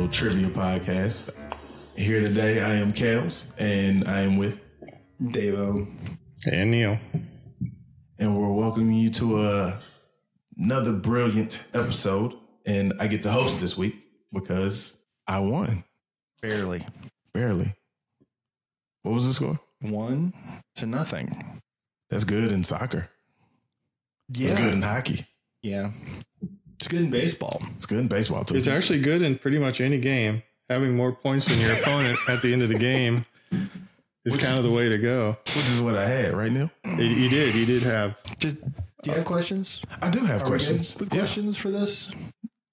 Ladle Trivia Podcast. Here today, I am Kels, and I am with Davo and Neil. And we're welcoming you to another brilliant episode. And I get to host this week because I won. Barely. What was the score? 1-0. That's good in soccer. Yeah. It's good in hockey. Yeah. It's good in baseball. It's good in baseball, too. It's actually good in pretty much any game. Having more points than your opponent at the end of the game is kind of the way to go. Which is what I had, right, Neil? You did have. Do you have questions? I do have questions. Good questions for this?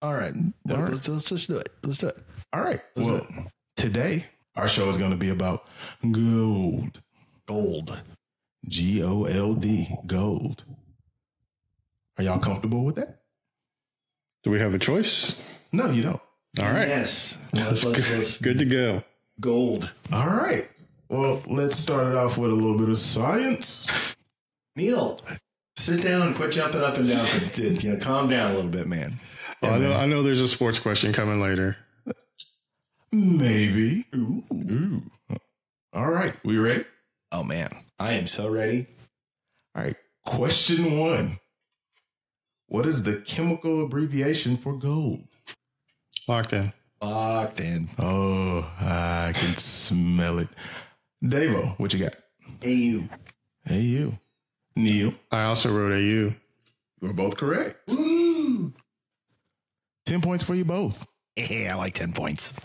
All right. Let's just do it. Let's do it. All right. Well, today, our show is going to be about gold. Gold. G-O-L-D. Gold. Are y'all comfortable with that? Do we have a choice? No, you don't. All right. Yes. Let's good to go. Gold. All right. Well, let's start it off with a little bit of science. Neil, sit down and quit jumping up and down. Calm down a little bit, man. I know there's a sports question coming later. Maybe. Ooh. All right. We ready? Oh, man. I am so ready. All right. Question 1. What is the chemical abbreviation for gold? Locked in. Oh, I can smell it. Davo, what you got? AU. Neil. I also wrote AU. We're both correct. Woo! 10 points for you both. Yeah, I like 10 points.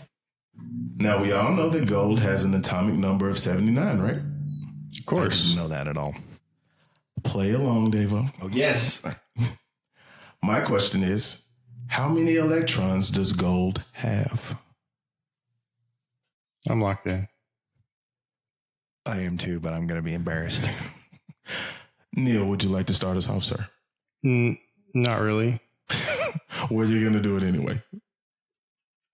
Now, we all know that gold has an atomic number of 79, right? Of course. I didn't know that at all. Play along, Davo. Oh, yes. My question is, how many electrons does gold have? I'm locked in. I am too, but I'm going to be embarrassed. Neil, would you like to start us off, sir? Not really. Well, you're going to do it anyway.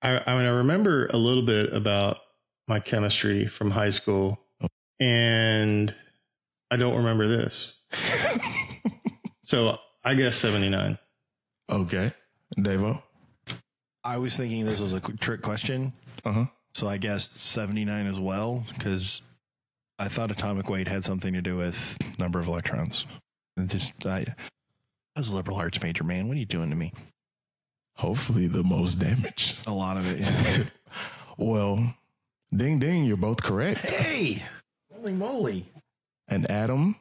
I remember a little bit about my chemistry from high school, and I don't remember this. So I guess 79. Okay. Davo? I was thinking this was a trick question. Uh-huh. So I guessed 79 as well, because I thought atomic weight had something to do with number of electrons. And I was a liberal arts major, man. What are you doing to me? Hopefully the most damage. A lot of it, yeah. Well, ding, ding, you're both correct. Hey! Holy moly. An atom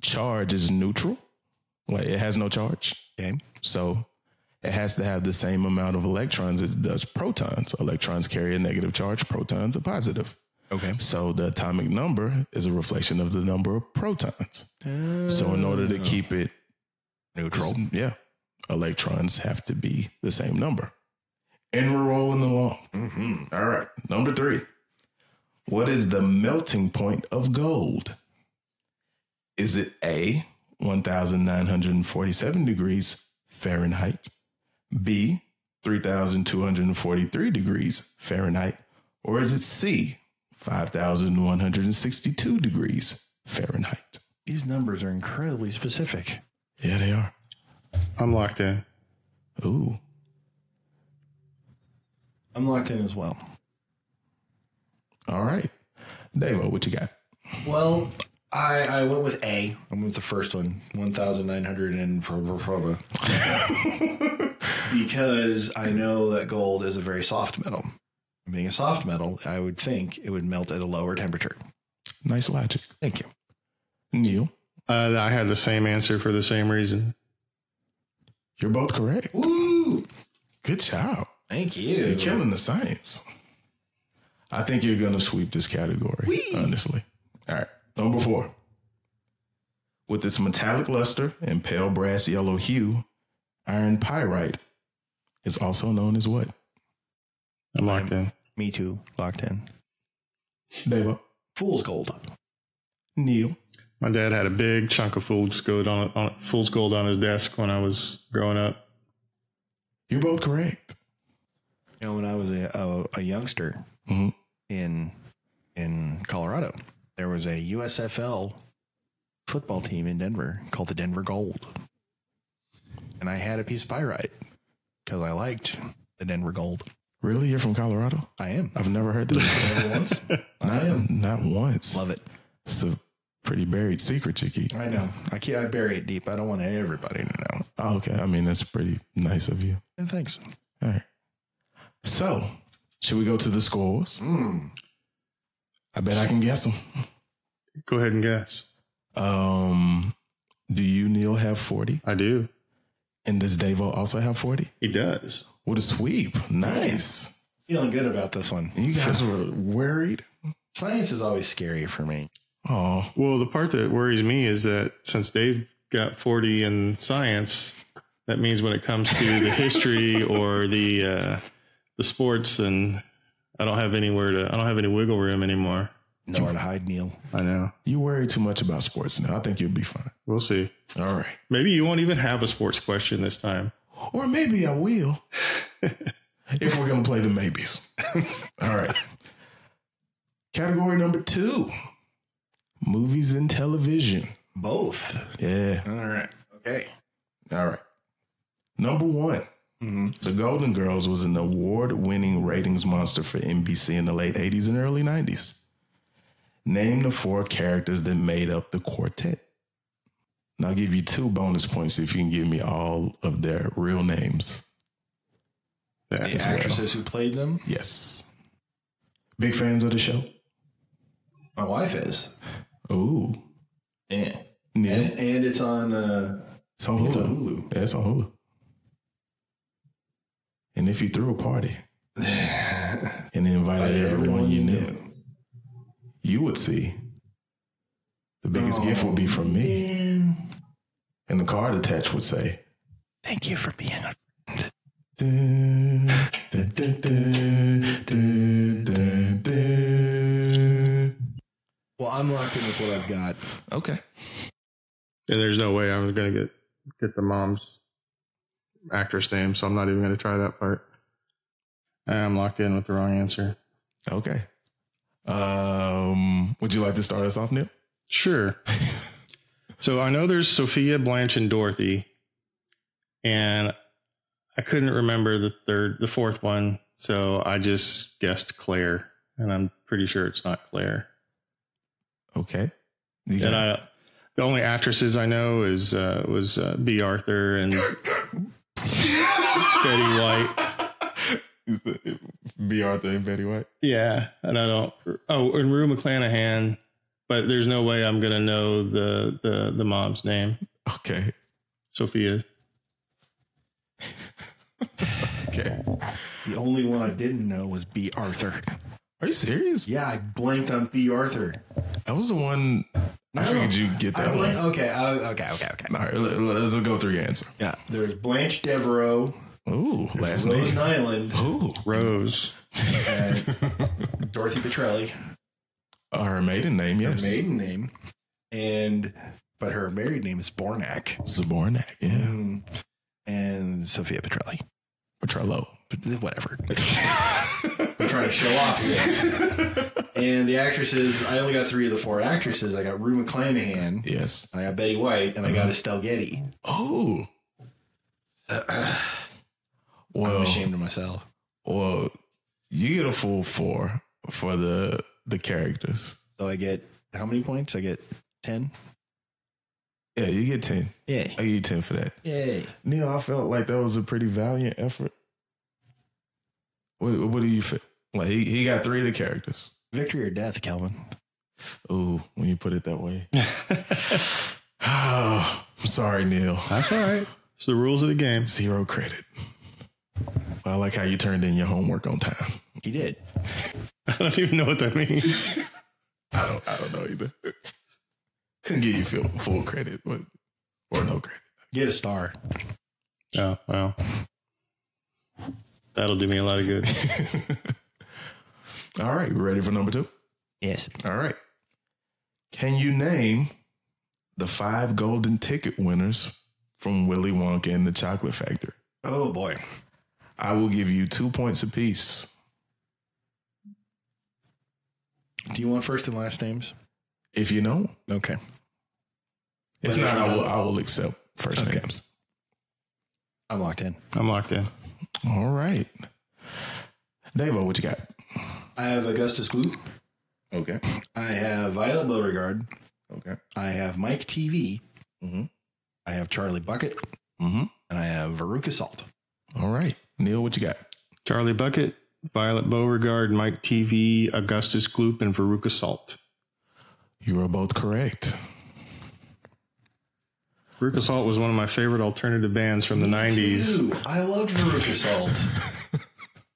charge is neutral. Like, it has no charge. Okay. So it has to have the same amount of electrons as it does protons. Electrons carry a negative charge, protons a positive. Okay. So the atomic number is a reflection of the number of protons. So in order to keep it neutral, electrons have to be the same number. And we're rolling along. Mm-hmm. All right. Number 3. What is the melting point of gold? Is it A, 1,947 degrees Fahrenheit, B, 3,243 degrees Fahrenheit, or is it C, 5,162 degrees Fahrenheit? these numbers are incredibly specific. Yeah, they are. I'm locked in. Ooh. I'm locked in as well. All right. Davo, what you got? Well, I went with A. I went with the first one, 1,900 and because I know that gold is a very soft metal. Being a soft metal, I would think it would melt at a lower temperature. Nice logic. Thank you. Neil, I had the same answer for the same reason. you're both correct. Woo! Good job. Thank you. You're killing the science. I think you're going to sweep this category, honestly. All right. Number 4. With its metallic luster and pale brass yellow hue, iron pyrite is also known as what? I'm locked in. Me too. Locked in. Davo. Fool's gold. Neil. My dad had a big chunk of fool's gold on his desk when I was growing up. You're both correct. You know, when I was a youngster in Colorado, there was a USFL football team in Denver called the Denver Gold. And I had a piece of pyrite because I liked the Denver Gold. Really? You're from Colorado? I am. I've never heard that. Never once. Not once. Love it. It's a pretty buried secret, Chicky. I know. I bury it deep. I don't want everybody to know. Oh, okay. I mean, that's pretty nice of you. Yeah, thanks. All right. So, should we go to the scores? I bet I can guess them. Go ahead and guess. Do you, Neil, have 40? I do. And does Davo also have 40? He does. What a sweep. Nice. Feeling good about this one. You guys were worried? Science is always scary for me. Oh. Well, the part that worries me is that since Dave got 40 in science, that means when it comes to the history or the sports, then I don't have any wiggle room anymore. Nowhere to hide, Neil. I know. You worry too much about sports now. I think you'll be fine. We'll see. All right. Maybe you won't even have a sports question this time. Or maybe I will. If we're going to play the maybes. All right. Category number 2. Movies and television. Both. Yeah. All right. Okay. All right. Number 1. The Golden Girls was an award-winning ratings monster for NBC in the late 80s and early 90s. Name the 4 characters that made up the quartet. And I'll give you 2 bonus points if you can give me all of their real names. The actresses who played them? Yes. Big fans of the show? My wife is. Ooh. Yeah. Neil? And it's on... It's on Hulu. Yeah, it's on Hulu. And if you threw a party and invited everyone you knew, you would see the biggest gift would be from me. Man. And the card attached would say, "Thank you for being a..." Well, I'm locked in with what I've got. Okay. And there's no way I'm going to get the mom's actress name, so I'm not even going to try that part. I'm locked in with the wrong answer. Okay. Would you like to start us off, Neil? Sure. So I know there's Sophia, Blanche, and Dorothy, and I couldn't remember the fourth one, so I just guessed Claire, and I'm pretty sure it's not Claire. Okay. And the only actresses I know was B. Arthur and Betty White. B. Arthur and Betty White. Yeah, and I don't. Oh, and Rue McClanahan, but there's no way I'm gonna know the mom's name. Okay. Sophia. Okay. The only one I didn't know was B. Arthur. Are you serious? Yeah, I blanked on B. Arthur. That was the one. I figured you'd get that one. Okay. All right, let's go through your answer. Yeah. There's Blanche Devereaux. Ooh, last Rose name. Nyland. Ooh, Rose. And Dorothy Petrelli. Her maiden name, yes. Her maiden name. But her married name is Bornak. Zabornak, yeah. And Sophia Petrelli. Petrello. Whatever. I'm trying to show off here. And the actresses, I only got 3 of the 4 actresses. I got Rue McClanahan. Yes. I got Betty White. And I got Estelle Getty. Oh. Well, I'm ashamed of myself. Well, you get a full 4 for the characters. So I get how many points? I get 10. Yeah, you get 10. Yay. I give you 10 for that. Yay. Neil, I felt like that was a pretty valiant effort. What do you feel? Like he got 3 of the characters. Victory or death, Calvin? Ooh, when you put it that way. Oh, I'm sorry, Neil. That's all right. It's the rules of the game. 0 credit. I like how you turned in your homework on time. He did. I don't even know what that means. I don't know either. Couldn't give you full credit, or no credit. Get a star. Oh, well. That'll do me a lot of good. All right, we ready for number 2? Yes. All right. Can you name the 5 golden ticket winners from Willy Wonka and the Chocolate Factory? Oh, boy. I will give you 2 points apiece. Do you want first and last names? If you know. Okay. If not, I will accept first names. I'm locked in. I'm locked in. All right. Davo, what you got? I have Augustus Gloop. Okay. I have Violet Beauregard. Okay. I have Mike TV. Mm-hmm. I have Charlie Bucket. Mm-hmm. And I have Veruca Salt. All right. Neil, what you got? Charlie Bucket, Violet Beauregard, Mike TV, Augustus Gloop, and Veruca Salt. You are both correct. Veruca Salt was one of my favorite alternative bands from the 90s. Too. I loved Veruca Salt.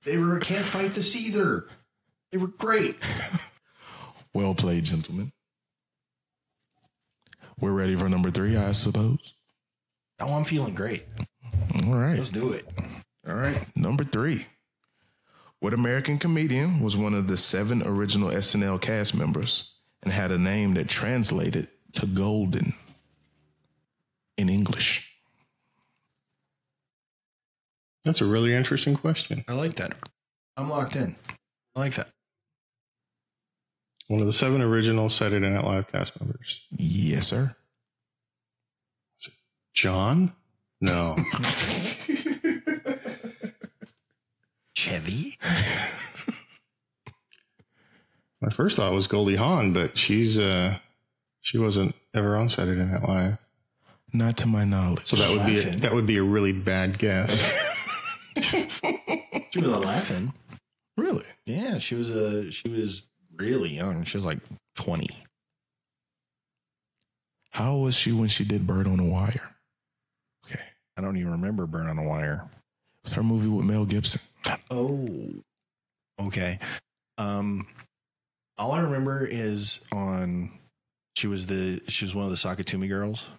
They were Can't Fight the Seether. They were great. Well played, gentlemen. We're ready for number 3, I suppose. Oh, I'm feeling great. All right. Let's do it. All right. Number 3. What American comedian was one of the 7 original SNL cast members and had a name that translated to golden in English? That's a really interesting question. I like that. I'm locked in. I like that. One of the 7 original Saturday Night Live cast members. Yes, sir. John? No. Chevy? My first thought was Goldie Hawn, but she wasn't ever on Saturday Night Live. Not to my knowledge. So that would be a really bad guess. She was laughing. Really? Yeah, she was really young. She was like 20. How old was she when she did Bird on the Wire? Okay. I don't even remember Burn on a Wire. It was her movie with Mel Gibson. Oh. Okay. All I remember is she was one of the Sakatumi girls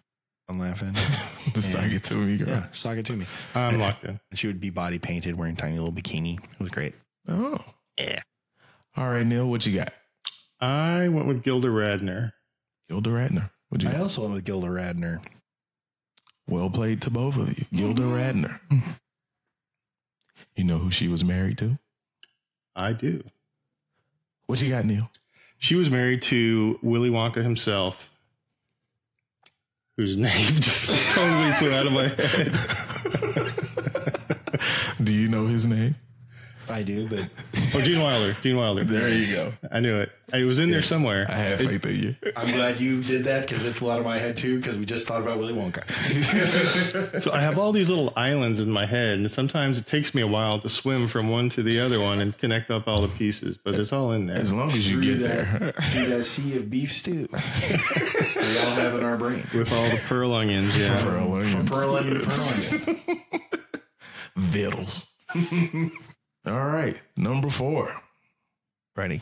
on Laughing. The Sakatumi girl. Yeah, Sakatumi. I'm locked in. And she would be body painted, wearing tiny little bikini. It was great. Oh. Yeah. All right, Neil, what you got? I went with Gilda Radner. Gilda Radner. What'd you I got? also went with Gilda Radner. Well played to both of you. Gilda Radner. You know who she was married to? I do. What you got, Neil? She was married to Willy Wonka himself, whose name just totally flew out of my head. Do you know his name? I do, but Gene Wilder. Gene Wilder. There you go. I knew it. It was in there somewhere. I had faith in you. I'm glad you did that because it flew out of my head too, because we just thought about Willy Wonka. So I have all these little islands in my head, and sometimes it takes me a while to swim from one to the other one and connect up all the pieces, but it's all in there. As long as you get there. Through that sea of beef stew we all have in our brain. With all the pearl onions, yeah. Pearl onions. From pearl onion to pearl onion. Vittles. All right, number 4. Ready?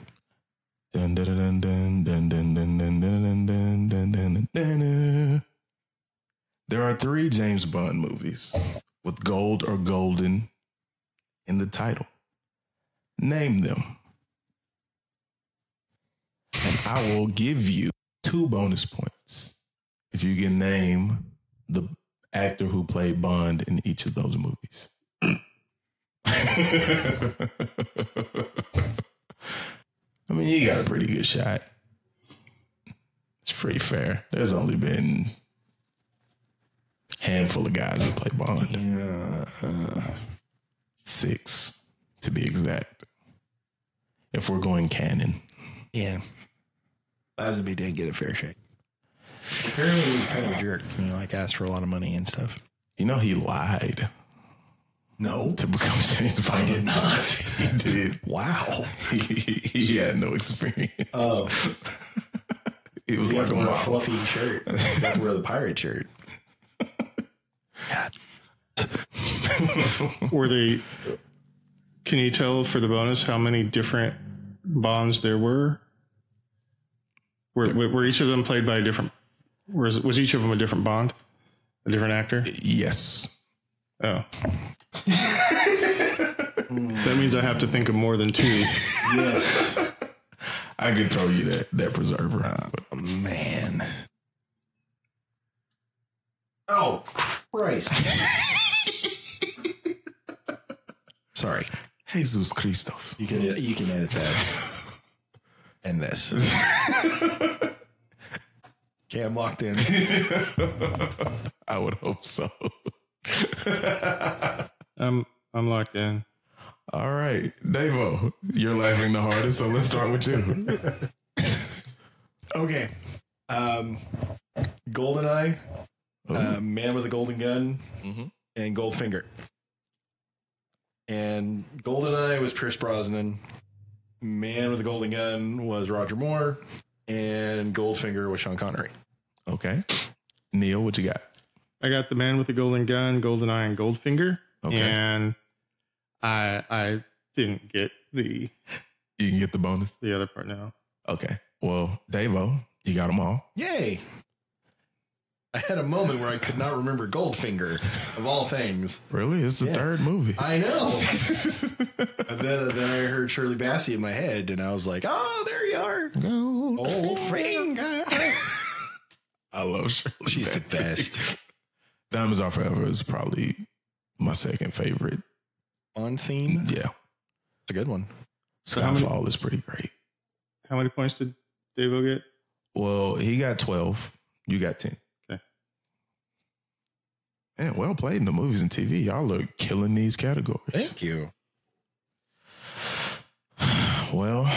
Dun, dun, dun, dun, dun, dun, dun, dun, dun, dun, dun, dun, dun, dun. There are 3 James Bond movies with gold or golden in the title. Name them. And I will give you 2 bonus points if you can name the actor who played Bond in each of those movies. I mean, you got a pretty good shot. It's pretty fair. There's only been a handful of guys that play Bond. 6, to be exact. If we're going canon. Yeah. Lazenby didn't get a fair shake. Apparently he was kind of a jerk. Asked for a lot of money and stuff. You know, he lied. No. To become James Bond. I did not. He did. Wow. He had no experience. Oh. It was You like have a to wear a model. fluffy shirt. You have to wear the pirate shirt. Were they? Can you tell for the bonus how many different Bonds there were? Were each of them played by a different? Was each of them a different Bond, a different actor? Yes. Oh, that means I have to think of more than 2. Yes. I could throw you that preserver. Man. Oh, Christ. Sorry. Jesus Christos. You can edit that. And this. Okay, I'm locked in. I would hope so. I'm locked in. All right, Davo, you're laughing the hardest, so let's start with you. Okay. GoldenEye, Man with a Golden Gun, and Goldfinger. And GoldenEye was Pierce Brosnan. Man with a Golden Gun was Roger Moore. And Goldfinger was Sean Connery. Okay. Neil, what you got? I got the Man with the Golden Gun, GoldenEye, and Goldfinger. Okay. And I didn't get the... You can get the bonus? The other part now. Okay. Well, Davo, you got them all. Yay. I had a moment where I could not remember Goldfinger, of all things. Really? It's the third movie. I know. And then I heard Shirley Bassey in my head, and I was like, oh, there you are. Goldfinger. I love Shirley She's Bassey. the best. Diamonds Are Forever is probably my second favorite. On theme? Yeah. It's a good one. Skyfall is pretty great. How many points did Davo get? Well, he got 12. You got 10. Okay. Man, well played in the movies and TV. Y'all are killing these categories. Thank you. Well,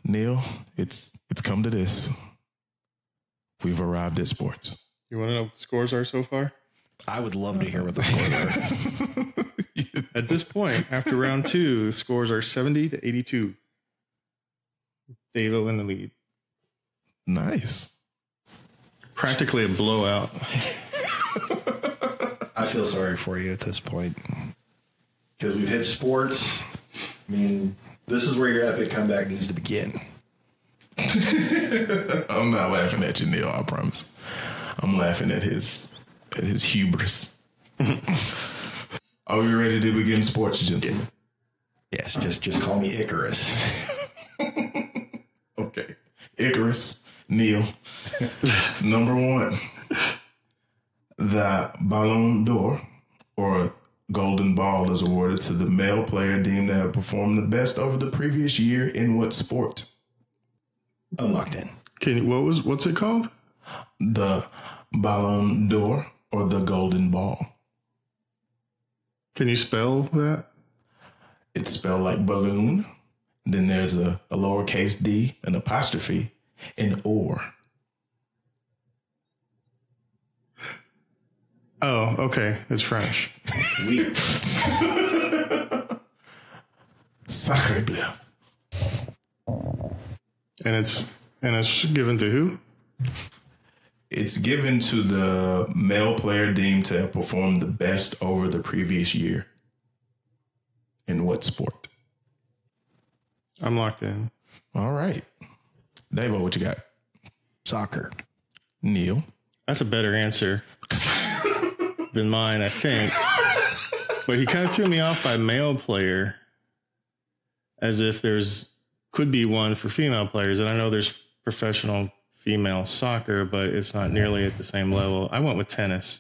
Neil, it's come to this. We've arrived at sports. You want to know what the scores are so far? I would love to hear what the scores are. At this point, after round 2, the scores are 70 to 82. Davo in the lead. Nice. Practically a blowout. I feel sorry for you at this point. Because we've hit sports. I mean, this is where your epic comeback needs to begin. I'm not laughing at you, Neil, I promise. I'm laughing at his hubris. Are we ready to begin sports, gentlemen? Yes, just call me Icarus. Okay. Icarus, Neil. Number 1. The Ballon d'Or, or Golden Ball, is awarded to the male player deemed to have performed the best over the previous year in what sport? I'm locked in. What's it called? The Ballon d'Or, or the Golden Ball. Can you spell that? It's spelled like balloon. Then there's a lowercase d, an apostrophe, an or. Oh, okay. It's French. Oui. Sacre bleu. And it's given to who? It's given to the male player deemed to have performed the best over the previous year. In what sport? I'm locked in. All right. Davo, what you got? Soccer. Neil. That's a better answer than mine, I think. But he kind of threw me off by male player, as if could be one for female players. And I know there's professional female soccer, but it's not nearly at the same level. I went with tennis.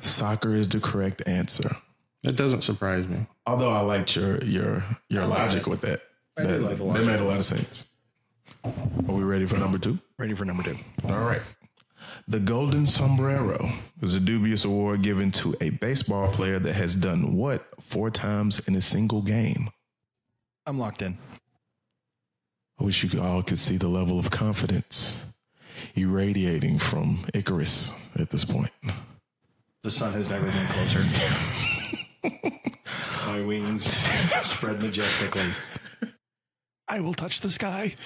Soccer is the correct answer. It doesn't surprise me. Although I liked your logic with that. That made a lot of sense. Are we ready for number 2? Ready for number 2. All right. The Golden Sombrero is a dubious award given to a baseball player that has done what 4 times in a single game? I'm locked in. I wish you all could see the level of confidence irradiating from Icarus at this point. The sun has never been closer. My wings spread majestically. I will touch the sky.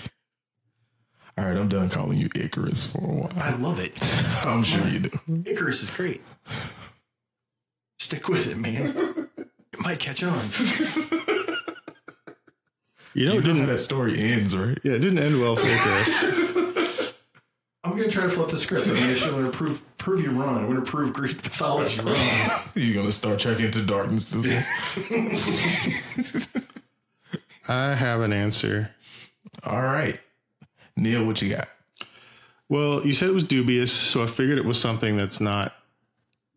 All right, I'm done calling you Icarus for a while. I love it. I'm sure you do. Icarus is great. Stick with it, man. It might catch on. You know how that story ends, right? Yeah, it didn't end well for Icarus. I'm going to try to flip the script. I'm going to prove you wrong. I'm going to prove Greek mythology wrong. You're going to start checking into darkness this one. I have an answer. All right. Neil, what you got? Well, you said it was dubious, so I figured it was something that's not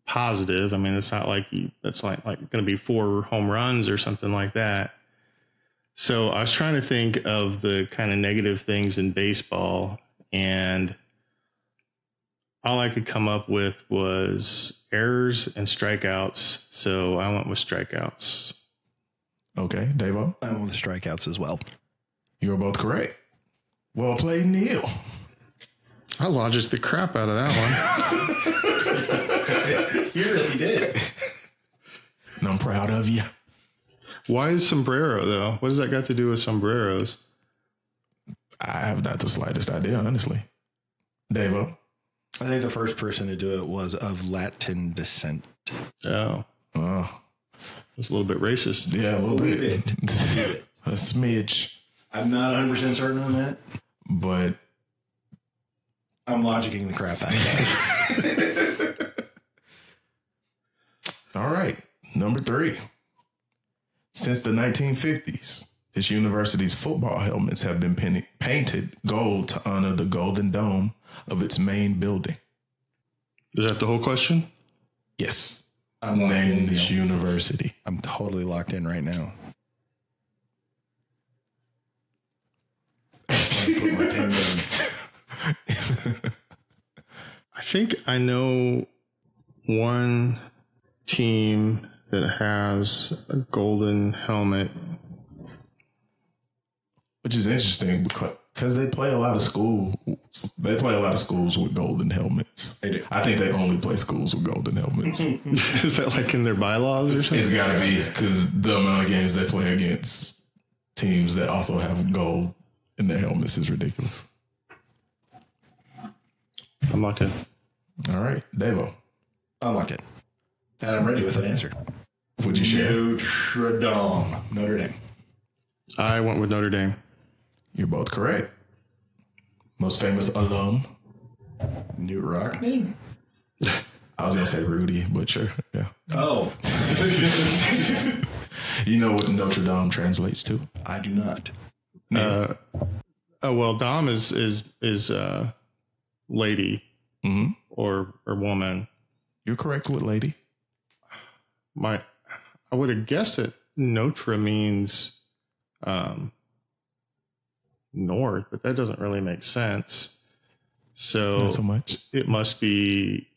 positive. I mean, it's not like that's like going to be 4 home runs or something like that. So I was trying to think of the kind of negative things in baseball, and all I could come up with was errors and strikeouts. So I went with strikeouts. Okay, Davo. I went with strikeouts as well. You're both correct. Well played, Neil. I logicked the crap out of that one. You really did. And I'm proud of you. Why is sombrero, though? What does that got to do with sombreros? I have not the slightest idea, honestly. Davo. I think the first person to do it was of Latin descent. Oh. It's a little bit racist. Yeah, a little bit. bit. A smidge. I'm not 100% certain on that, but I'm logicking the crap out of that. All right. Number 3. Since the 1950s, this university's football helmets have been painted gold to honor the golden dome of its main building. Is that the whole question? Yes. I'm locked Name in, this Neil. university. I'm totally locked in right now. Put my pen down. I think I know one team that has a golden helmet. Which is interesting because they play a lot of schools. They play a lot of schools with golden helmets. They do. I think they only play schools with golden helmets. Is that like in their bylaws or something? It's got to be because the amount of games they play against teams that also have gold in their helmets is ridiculous. I'm locked in. All right, Davo. I'm locked in. And I'm ready with an answer. Would you share? Notre Dame. I went with Notre Dame. You're both correct. Most famous alum. New Rock name? I was going to say Rudy, but sure. Yeah. Oh. You know what Notre Dame translates to? I do not. Well, Dom is lady Mm-hmm. or woman. You're correct with lady. I would have guessed that Notre means north, but that doesn't really make sense. So Not so much. it must be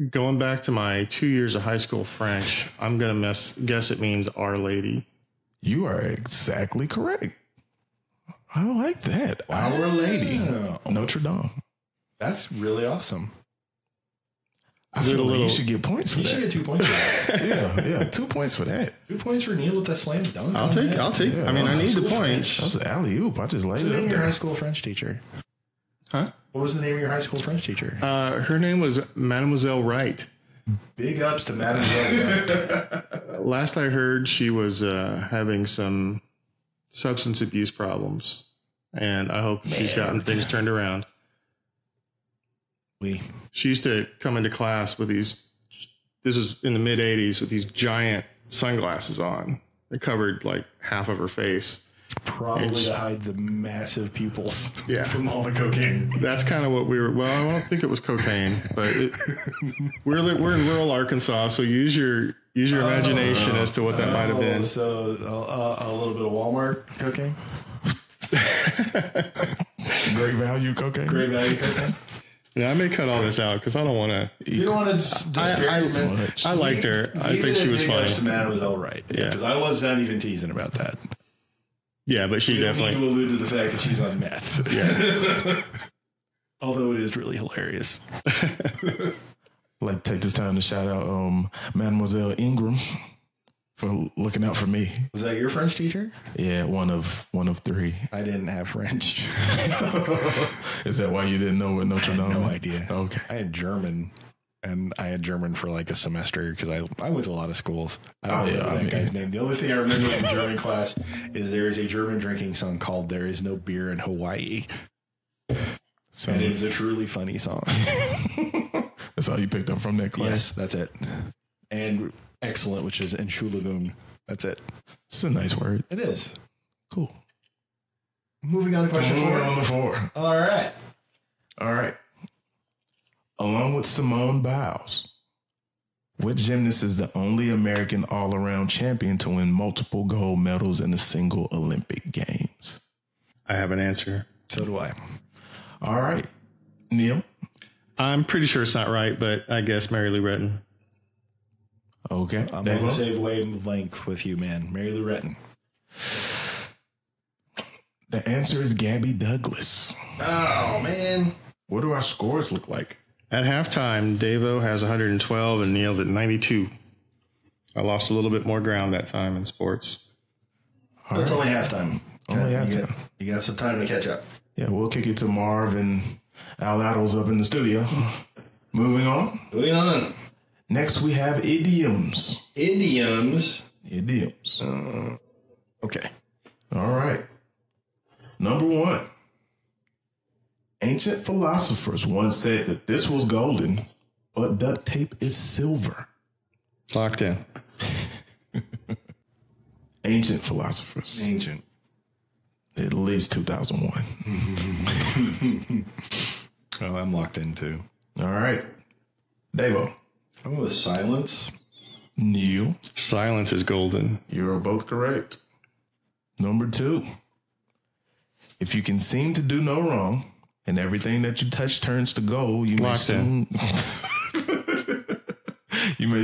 going back to my 2 years of high school French. I'm gonna guess it means Our Lady. You are exactly correct. I like that. Our Lady. Notre Dame. That's really awesome. I feel like you should get points for You should that. get 2 points for that. Yeah, 2 points for that. 2 points for Neil with that slam dunk. I'll take. Yeah, I mean, I need the school points. That was an alley-oop. I just laid What's the it name up of your high there. school French teacher? Huh? What was the name of your high school French teacher? Her name was Mademoiselle Wright. Big ups to Mademoiselle. Last I heard, she was having some substance abuse problems, and I hope she's gotten things turned around. She used to come into class with these. This was in the mid '80s with these giant sunglasses on. They covered like half of her face. Probably to hide the massive pupils from all the cocaine. That's kind of what we were. Well, I don't think it was cocaine, but we're in rural Arkansas, so use your imagination as to what that might have been. So a little bit of Walmart cocaine. Great value cocaine. Great value cocaine. Yeah, I may cut all this out because I don't want to. You don't want to. I liked her. I think she was funny. Mademoiselle Wright. Yeah. Because I was not even teasing about that. Yeah, but she You don't need definitely. to allude to the fact that she's on meth. Yeah. Although it is really hilarious. Like, take this time to shout out Mademoiselle Ingram for looking out for me. Was that your French teacher? Yeah, one of 3. I didn't have French. Is that why you didn't know what Notre Dame? No meant? idea. Okay. I had German, and I had German for like a semester because I went to a lot of schools. I don't remember that guy's name. The only thing I remember from German class is there is a German drinking song called "There Is No Beer in Hawaii," and it is a truly funny song. That's all you picked up from that class? Yes, that's it. And excellent, which is Entschuldigung. That's it. It's a nice word. It is. Cool. Moving on to question 4. On the 4. All right. All right. Along with Simone Biles, what gymnast is the only American all-around champion to win multiple gold medals in a single Olympic Games? I have an answer. So do I. All right. Neil? I'm pretty sure it's not right, but I guess Mary Lou Retton. Okay. I'm on the same wavelength with you, man. Mary Lou Retton. The answer is Gabby Douglas. Oh, man. What do our scores look like? At halftime, Davo has 112 and Neil's at 92. I lost a little bit more ground that time in sports. That's only halftime. Only halftime. You got some time to catch up. Yeah, we'll kick it to Marv and Al Laddle's up in the studio. Moving on. Next, we have idioms. Idioms. Okay. All right. Number 1. Ancient philosophers once said that this was golden, but duct tape is silver. Locked in. Ancient philosophers. Ancient. At least 2001. Oh, I'm locked in too. All right. Davo. I'm with silence. Neil. Silence is golden. You're both correct. Number 2. If you can seem to do no wrong and everything that you touch turns to gold, you may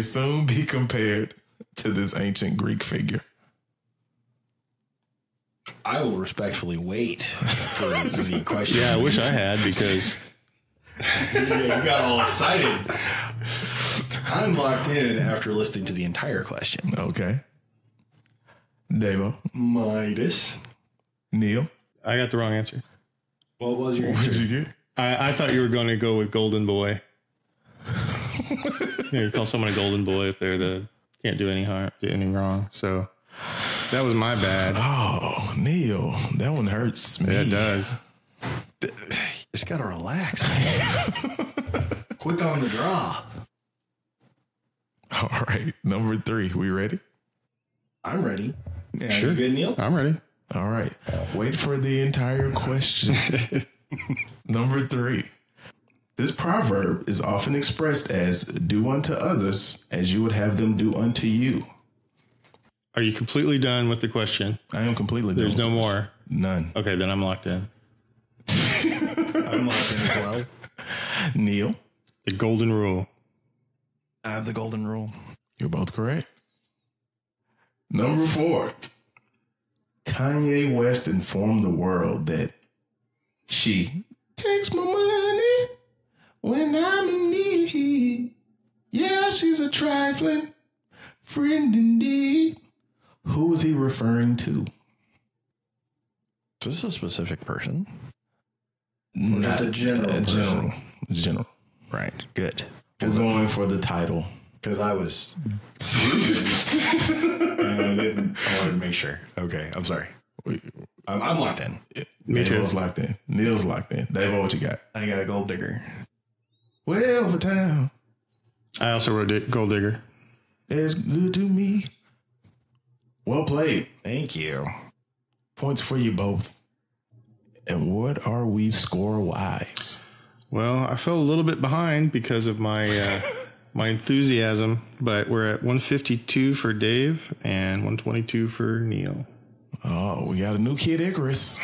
soon be compared to this ancient Greek figure. I will respectfully wait for the question. Yeah, I wish I had because you got all excited. I'm locked in after listening to the entire question. Okay. Davo. Midas. Neil. I got the wrong answer. What was your What answer? did you get? I thought you were going to go with Golden Boy. You call someone a Golden Boy if they're can't do any harm, do any wrong. So that was my bad. Oh, Neil, that one hurts me. Yeah, it does. You just gotta relax, man. Quick on the draw. All right, number 3. We ready? I'm ready. Yeah, Sure. You good, Neil? I'm ready. All right. Wait for the entire question. Number 3. This proverb is often expressed as do unto others as you would have them do unto you. Are you completely done with the question? I am completely done. There's no more. None. Okay, then I'm locked in. I'm locked in as well. Neil. The golden rule. I have the golden rule. You're both correct. Number 4. Kanye West informed the world that she takes my money when I'm in need. Yeah, she's a trifling friend indeed. Who is he referring to? Is this a specific person? Not just a general person? It's general. Right. Good. We're going for the title. Because I was and I wanted to make sure. Okay, I'm sorry. I'm locked in. Me too. Davo's locked in. Neil's locked in. Davo, what you got? I got a gold digger. Way over town. I also wrote Gold Digger. It's good to me. Well played. Thank you. Points for you both. And what are we score-wise? Well, I fell a little bit behind because of my my enthusiasm, but we're at 152 for Dave and 122 for Neil. Oh, we got a new Kid Icarus.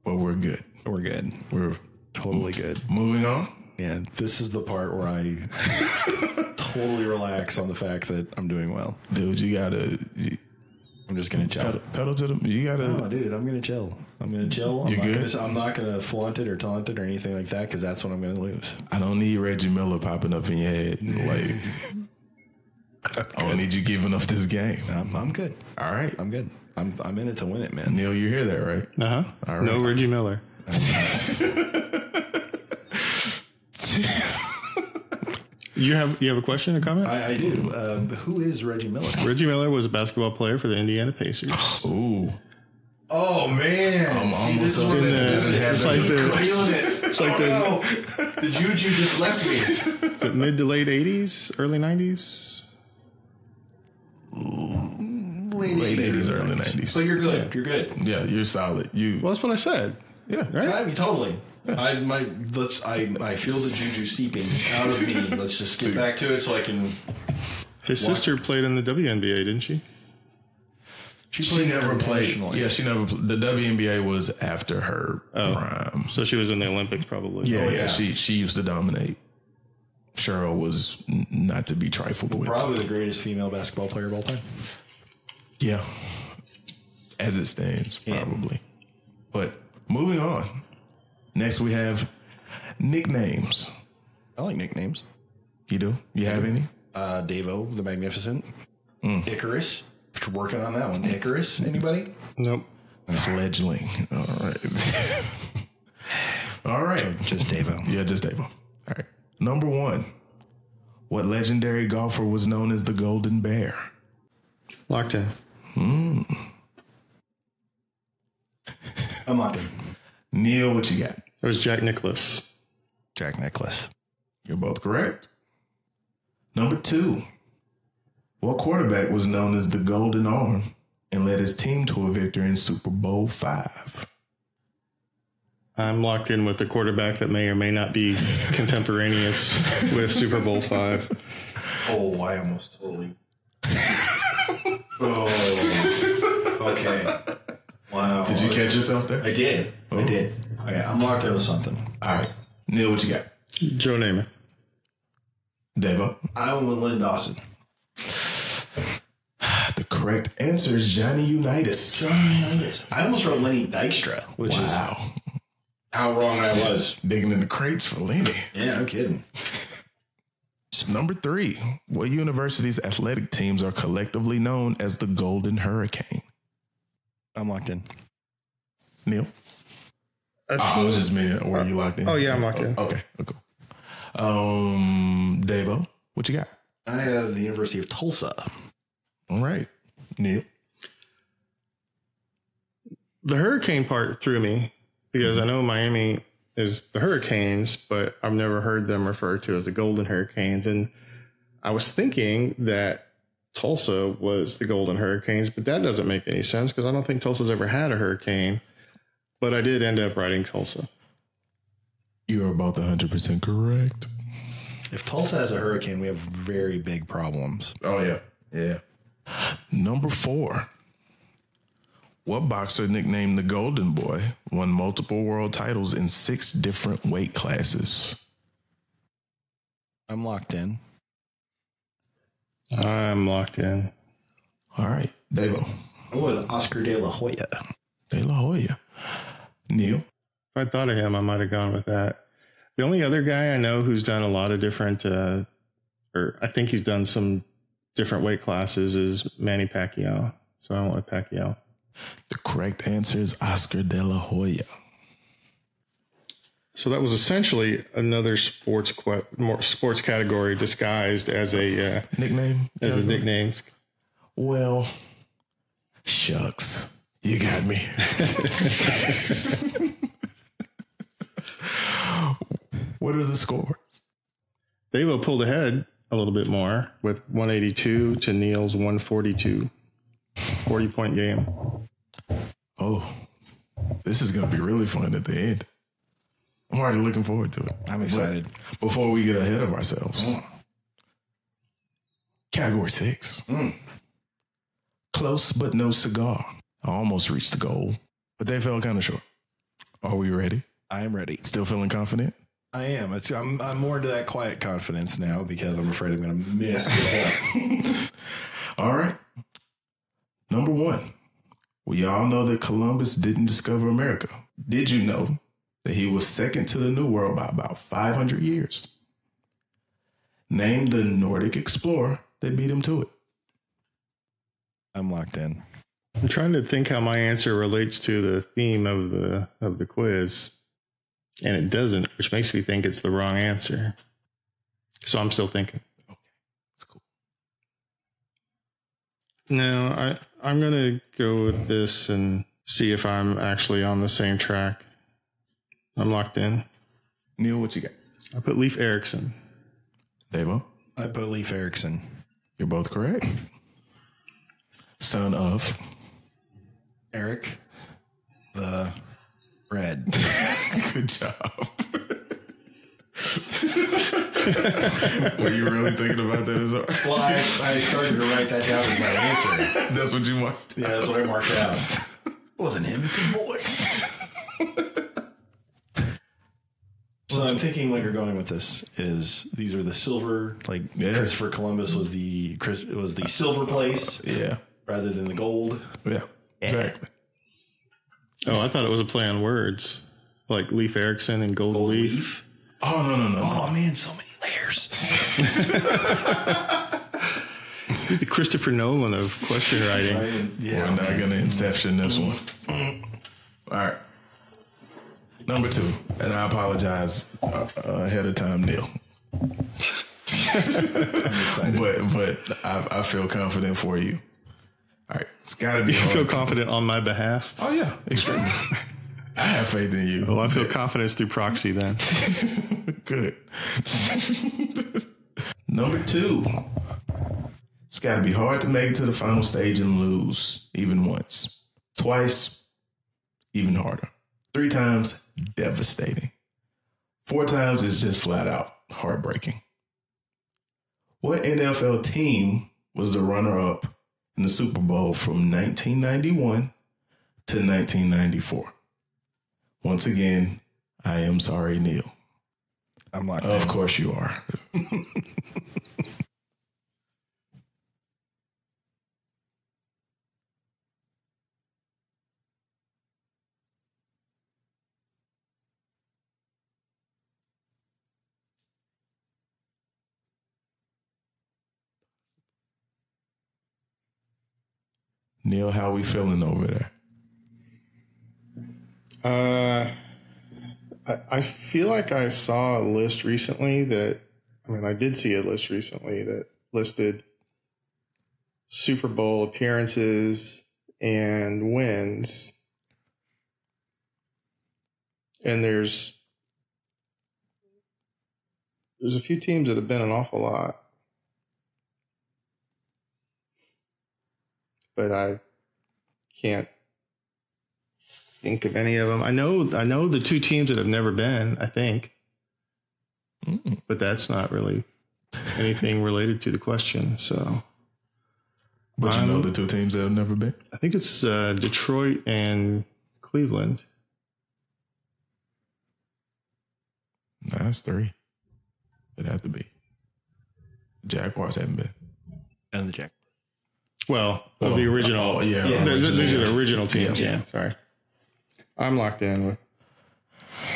But we're good. We're good. We're Totally good. moving on. Yeah, this is the part where I totally relax on the fact that I'm doing well. Dude, you gotta I'm just gonna chill. pedal to them. You gotta. No, dude, I'm gonna chill. I'm You good? I'm not gonna flaunt it or taunt it or anything like that because that's when I'm gonna lose. I don't need Reggie Miller popping up in your head. Like, I don't need you giving up this game. I'm good. All right, I'm good. I'm in it to win it, man. Neil, you hear that, right? Uh-huh. All right. No Reggie Miller. You have a question or comment? I do. Who is Reggie Miller? Reggie Miller was a basketball player for the Indiana Pacers. Ooh, Oh man! I'm almost upset that doesn't have It's like The juju just left me. the mid to late 80s, early 90s. late 80s, early 90s. So you're good. You're good. Yeah, you're solid. Well, that's what I said. Yeah. Right? I mean, totally. I feel the juju seeping out of me. Let's just get back to it so I can. His sister played in the WNBA, didn't she? She never played. Yeah, she never. The WNBA was after her prime. So she was in the Olympics, probably. Yeah. She used to dominate. Cheryl was not to be trifled with. Probably the greatest female basketball player of all time. Yeah, as it stands, probably. But moving on. Next, we have nicknames. I like nicknames. You do? You have any? Davo the Magnificent. Icarus. Working on that one. Icarus. Anybody? Nope. Fledgling. All right. All right. So just Davo. Yeah, just Davo. All right. Number 1. What legendary golfer was known as the Golden Bear? Locked in. I'm locked in. Neil, what you got? It was Jack Nicklaus. Jack Nicklaus. You're both correct. Number 2. What quarterback was known as the Golden Arm and led his team to a victory in Super Bowl V? I'm locked in with the quarterback that may or may not be contemporaneous with Super Bowl V. Oh, I almost totally. Oh, okay. Wow. Did you catch yourself there? I did. I did. Okay, I'm locked in with something. All right. Neil, what you got? Joe Namath. Devo? I went with Lynn Dawson. The correct answer is Johnny Unitas. I almost wrote Lenny Dykstra, which is how wrong I was. Digging in the crates for Lenny. Yeah, no kidding. Number 3. What university's athletic teams are collectively known as the Golden Hurricane? I'm locked in. Neil? I was just meaning, were you locked in? Oh, yeah, I'm locked in. Okay, cool. Devo, what you got? I have the University of Tulsa. All right. Neil? The hurricane part threw me because I know Miami is the Hurricanes, but I've never heard them referred to as the Golden Hurricanes. And I was thinking that Tulsa was the Golden Hurricanes, but that doesn't make any sense because I don't think Tulsa's ever had a hurricane. But I did end up writing Tulsa. You're about 100% correct. If Tulsa has a hurricane, we have very big problems. Oh, yeah. Yeah. Number 4. What boxer nicknamed the Golden Boy won multiple world titles in 6 different weight classes? I'm locked in. I'm locked in. All right. Devo. I'm with Oscar De La Hoya. De La Hoya. Neil? If I thought of him, I might have gone with that. The only other guy I know who's done a lot of different, or I think he's done some different weight classes is Manny Pacquiao. So I went with Pacquiao. The correct answer is Oscar De La Hoya. So that was essentially another sports category disguised as a nickname. As a nickname. Well, shucks, you got me. What are the scores? Davo pulled ahead a little bit more with 182 to Neil's 142. 40-point game. Oh, this is going to be really fun at the end. I'm already looking forward to it. I'm excited. But before we get ahead of ourselves, Category 6. Close but no cigar. I almost reached the goal, but they fell kind of short. Are we ready? I am ready. Still feeling confident? I am. I'm more into that quiet confidence now because I'm afraid I'm going to miss this. All right. Number 1. We all know that Columbus didn't discover America. Did you know that he was second to the New World by about 500 years? Name the Nordic explorer that beat him to it. I'm locked in. I'm trying to think how my answer relates to the theme of the quiz. And it doesn't, which makes me think it's the wrong answer. So I'm still thinking. Okay, that's cool. No, I'm going to go with this and see if I'm actually on the same track. I'm locked in. Neil, what you got? I put Leif Erikson. Devo? I put Leif Erikson. You're both correct. Son of Eric the Red. Good job. Were you really thinking about that as well? Well, I started to write that down as my answer. That's what you marked? Yeah, that's what I marked out. It wasn't him, it's a boy. So I'm thinking what you're going with this is these are the silver, like Christopher Columbus was the silver place, rather than the gold. Yeah, exactly. Oh, I thought it was a play on words, like Leif Erikson and Gold Leaf. Oh no! Oh man, so many layers. He's the Christopher Nolan of question writing. We're not going to Inception this one. All right. Number 2, and I apologize ahead of time, Neil. but I feel confident for you. All right, it's got to be. You feel confident on my behalf? Oh yeah, extremely. I have faith in you. Well, I feel confidence through proxy then. Good. Number 2. It's got to be hard to make it to the final stage and lose, even once. Twice, even harder. 3 times, devastating. 4 times is just flat out heartbreaking. What NFL team was the runner-up in the Super Bowl from 1991 to 1994? Once again, I am sorry, Neil. I'm locked in. Of course you are. Neil, how we feeling over there? I feel like I saw a list recently I did see a list recently that listed Super Bowl appearances and wins. And there's a few teams that have been an awful lot. But I can't think of any of them. I know the 2 teams that have never been, I think. But that's not really anything related to the question. So, but you know the 2 teams that have never been? I think it's Detroit and Cleveland. No, that's 3. It'd have to be. Jaguars haven't been. And the Jaguars. Well, the original. These are the original teams. Yeah. Sorry. I'm locked in with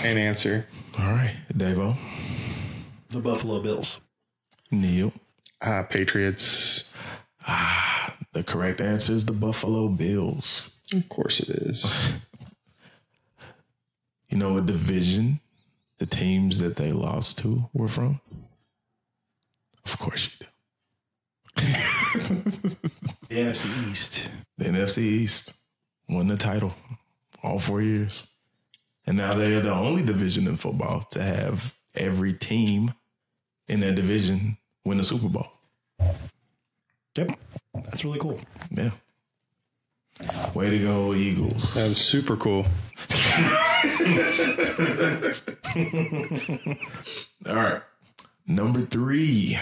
an answer. All right. Davo. The Buffalo Bills. Neil. Patriots. The correct answer is the Buffalo Bills. Of course it is. You know what division the teams that they lost to were from? Of course you do. The NFC East. The NFC East won the title all 4 years. And now they're the only division in football to have every team in that division win the Super Bowl. Yep. That's really cool. Yeah. Way to go, Eagles. That was super cool. All right. Number 3.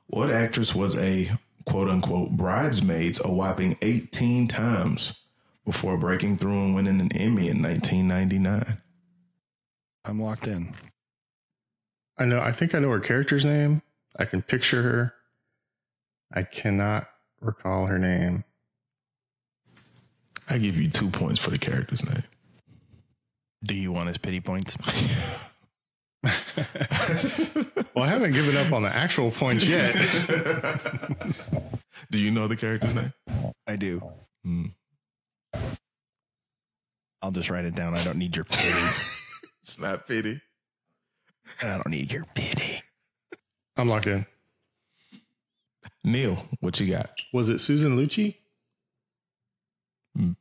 What actress was a quote-unquote bridesmaids a whopping 18 times before breaking through and winning an Emmy in 1999? I'm locked in. I think I know her character's name. I can picture her. I cannot recall her name. I give you 2 points for the character's name. Do you want his pity points? Well, I haven't given up on the actual points yet. Do you know the character's name? I do. I'll just write it down. I don't need your pity. It's not pity. I don't need your pity. I'm locked in. Neil, what you got? Was it Susan Lucci?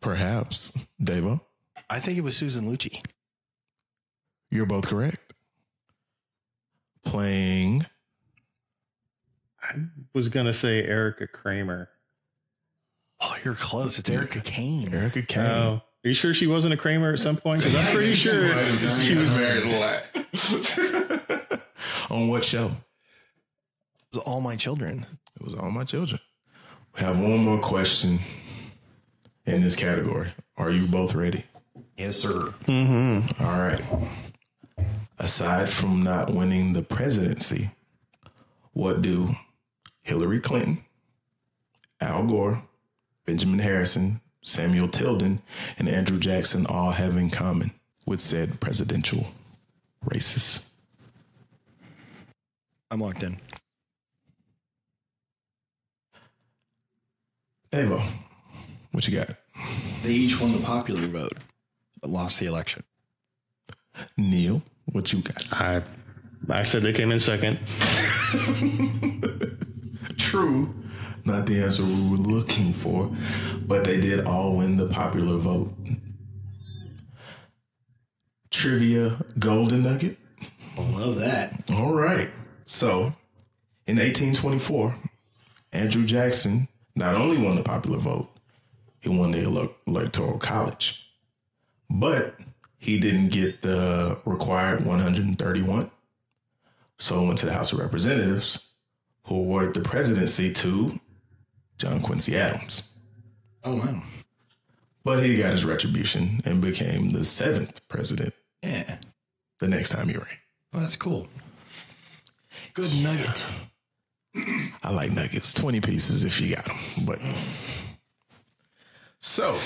Perhaps. Davo? I think it was Susan Lucci. You're both correct. Playing. I was going to say Erica Kramer. Oh, you're close. It's Erica Kane. Erica Kane. Oh, are you sure she wasn't a Kramer at some point? Because I'm pretty sure she was married a lot. On what show? It was All My Children. It was All My Children. We have one more question in this category. Are you both ready? Yes, sir. Mm-hmm. All right. Aside from not winning the presidency, what do Hillary Clinton, Al Gore, Benjamin Harrison, Samuel Tilden, and Andrew Jackson all have in common with said presidential races? I'm locked in. Avo, what you got? They each won the popular vote, but lost the election. Neil, what you got? I said they came in second. True. Not the answer we were looking for, but they did all win the popular vote. Trivia golden nugget. I love that. All right. So, in 1824, Andrew Jackson not only won the popular vote, he won the Electoral College. But he didn't get the required 131. So it went to the House of Representatives, who awarded the presidency to John Quincy Adams. Oh, wow. But he got his retribution and became the 7th president. Yeah. The next time he ran. Oh, that's cool. Good nugget. I like nuggets. 20 pieces if you got them. But so,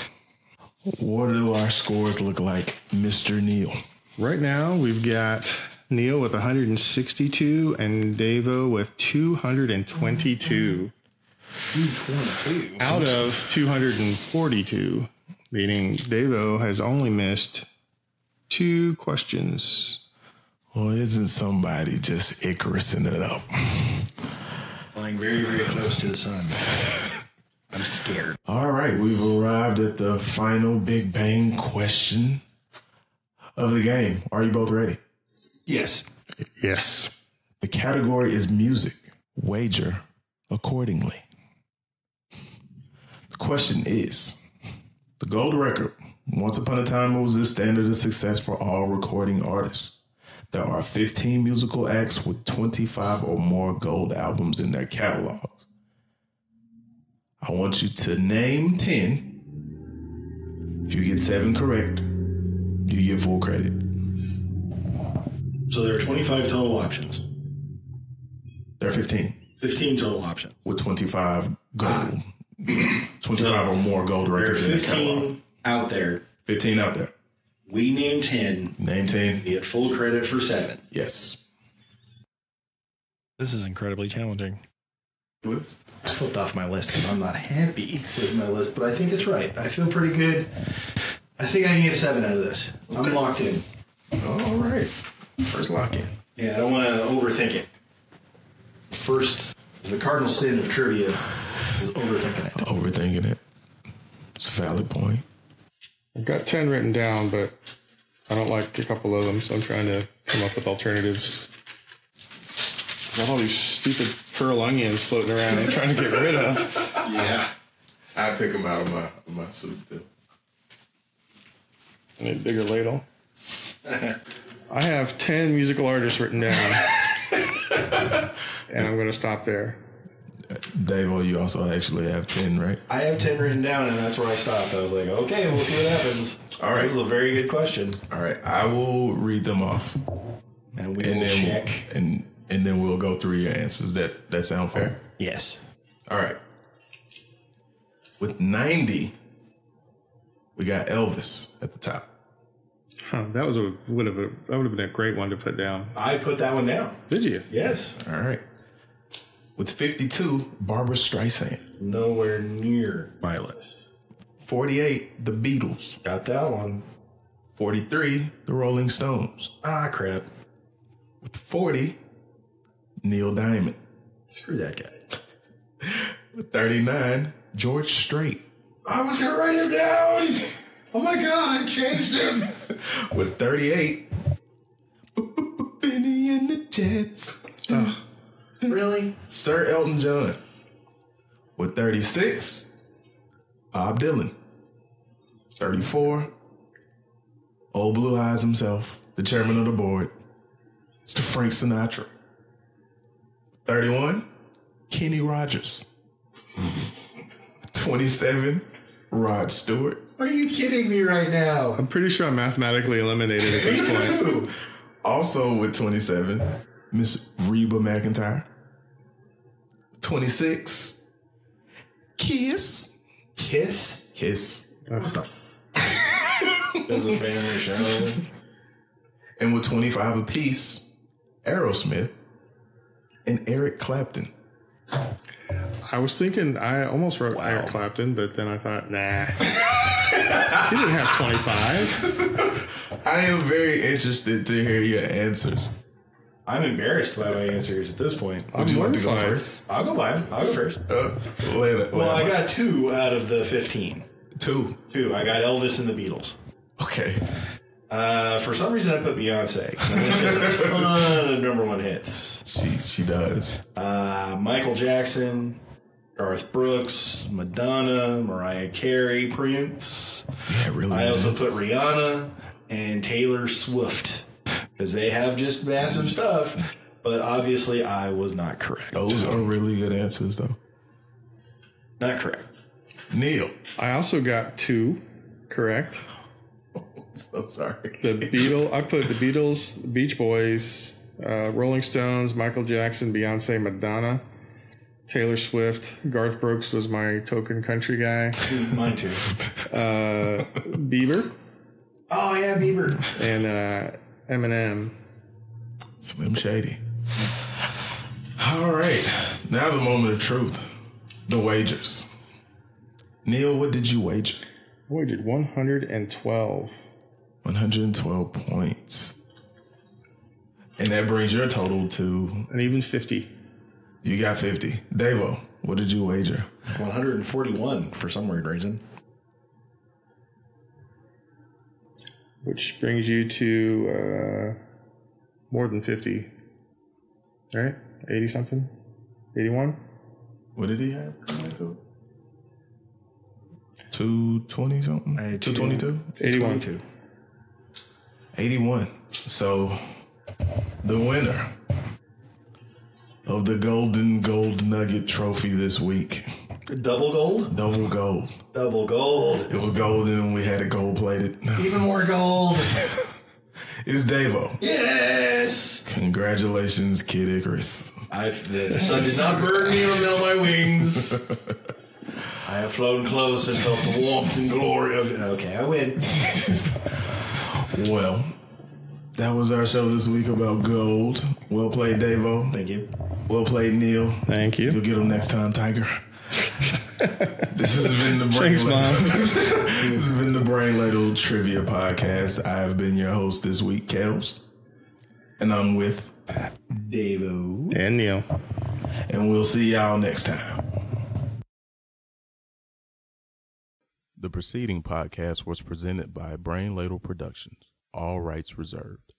what do our scores look like, Mr. Neil? Right now, we've got Neil with 162 and Davo with 222. 222. Out of 242, meaning Davo has only missed 2 questions. Well, isn't somebody just Icarusing it up? Flying very, very close to the sun. I'm scared. All right, we've arrived at the final Big Bang question of the game. Are you both ready? Yes. Yes. The category is music. Wager accordingly. The question is, the gold record. Once upon a time, it was the standard of success for all recording artists. There are 15 musical acts with 25 or more gold albums in their catalogs. I want you to name 10. If you get 7 correct, you get full credit. So there are 25 total options. There are 15. 15 total options. With 25 gold. 25 or more gold records in their catalog. 15 out there. 15 out there. We name 10. Name 10. Get full credit for 7. Yes. This is incredibly challenging. What is? I flipped off my list because I'm not happy with my list, but I think it's right. I feel pretty good. I think I can get 7 out of this. Okay. I'm locked in. All right. First lock in. Yeah, I don't want to overthink it. First, the cardinal sin of trivia is overthinking it. Overthinking it. It's a valid point. I've got 10 written down, but I don't like a couple of them, so I'm trying to come up with alternatives. I got all these stupid pearl onions floating around I'm trying to get rid of. Yeah. I pick them out of my soup, too. I need a bigger ladle. I have 10 musical artists written down. And I'm going to stop there. Dave, you also actually have 10, right? I have 10 written down, and that's where I stopped. I was like, okay, we'll see what happens. All right. This is a very good question. All right. I will read them off. And we will check. And then we'll go through your answers. That sound fair? Yes. All right. With 90, we got Elvis at the top. Huh, that would have been a great one to put down. I put that one down. Did you? Yes. All right. With 52, Barbara Streisand. Nowhere near my list. 48, The Beatles. Got that one. 43, The Rolling Stones. Ah, crap. With 40, Neil Diamond. Screw that guy. With 39, George Strait. I was going to write him down. Oh my God, I changed him. With 38, Benny and the Jets. Really? Sir Elton John. With 36, Bob Dylan. 34, Old Blue Eyes himself, the chairman of the board, Mr. Frank Sinatra. 31, Kenny Rogers. 27, Rod Stewart. Are you kidding me right now? I'm pretty sure I'm mathematically eliminated at this point. Also with 27, Miss Reba McEntire. 26, Kiss. Kiss? Kiss. What the This is a family show. And with 25 apiece, Aerosmith and Eric Clapton. I was thinking, I almost wrote Eric Clapton, but then I thought, nah. He didn't have 25. I am very interested to hear your answers. I'm embarrassed by my answers at this point. Would you like to go first? I'll go by. I'll go first. Well, I got 2 out of the 15. 2. I got Elvis and the Beatles. Okay. For some reason, I put Beyonce. She has a ton of number 1 hits. She does. Michael Jackson, Garth Brooks, Madonna, Mariah Carey, Prince. Yeah, really. I also put Rihanna and Taylor Swift because they have just massive stuff. But obviously, I was not correct. Those are really good answers, though. Not correct. Neil. I also got 2 correct. I'm so sorry. I put the Beatles, the Beach Boys, Rolling Stones, Michael Jackson, Beyonce, Madonna, Taylor Swift. Garth Brooks was my token country guy. Mine too. Bieber. Oh, yeah, Bieber. And Eminem. Slim Shady. All right. Now the moment of truth. The wagers. Neil, what did you wager? I wagered 112. 112 points. And that brings your total to... And even 50. You got 50. Davo, what did you wager? 141 for some weird reason. Which brings you to more than 50. Right? 80 something? 81? What did he have? 220 something? 222? 81. 81. So the winner of the Golden Gold Nugget Trophy this week. Double gold? Double gold. Double gold. It was golden and we had it gold plated. Even more gold. It's Davo. Yes. Congratulations, Kid Icarus. The sun did not burn me or melt my wings. I have flown close and felt the warmth and glory of it. Okay, I win. Well, that was our show this week about gold. Well played, Davo. Thank you. Well played, Neil. Thank you. You'll get him next time, Tiger. This has been the Brain Thanks, Mom. This has been the Brain Ladle Trivia Podcast. I have been your host this week, Kels. And I'm with Davo. And Neil. And we'll see y'all next time. The preceding podcast was presented by Brain Ladle Productions. All rights reserved.